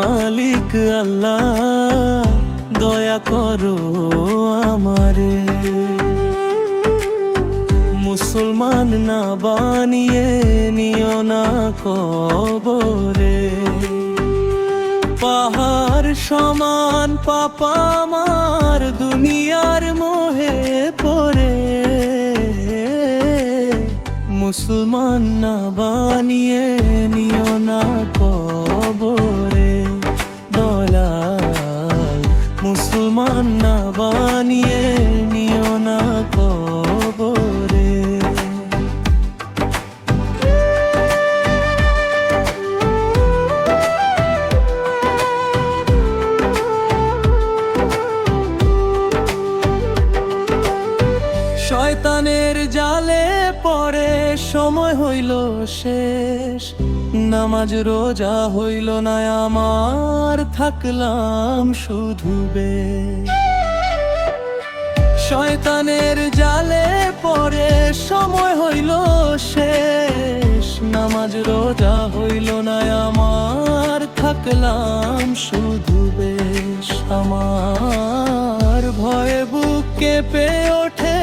মালিক আল্লাহ দয়া করো আমারে। মুসলমান না বানিয়ে নিও না কবরে। পাহাড় সমান পাপ আমার দুনিয়ার মোহে পড়ে। মুসলমান না বানিয়ে নিও না কবরে দয়াল। মুসলমান না বানিয়ে নিও না কবরে। শয়তানের জালে পড়ে সময় হইল শেষ। নামাজ রোজা হইল না আমার, থাকলাম শুধু বেশ। শয়তানের জালে পড়ে সময় হইল শেষ। নামাজ রোজা হইল না আমার, থাকলাম শুধু বেশ। আমার ভয়ে বুক কেঁপে ওঠে,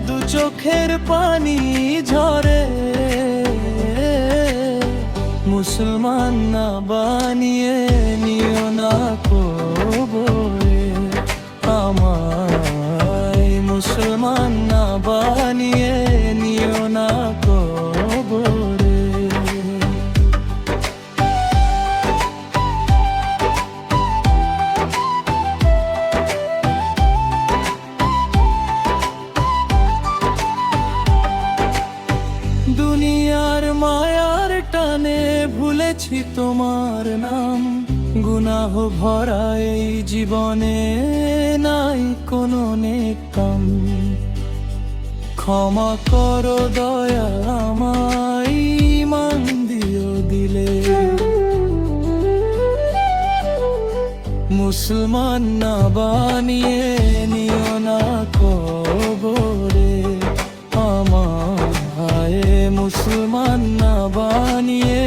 দু চোখের পানি ঝরে। মুসলমান না বানিয়ে নিও না কবরে আমায়। মুসলমান না বানিয়ে নিও না কবরে। দুনিয়ার মায়ার টানে ভুলেছি তোমার নাম। গুনাহ ভরা এই জীবনে নাই কোনো নেক কাম। ক্ষমা করো দয়াল আমায়, ঈমান দিও দিলে। মুসলমান না বানিয়ে নিও না কবরে আমায়। মুসলমান না বানিয়ে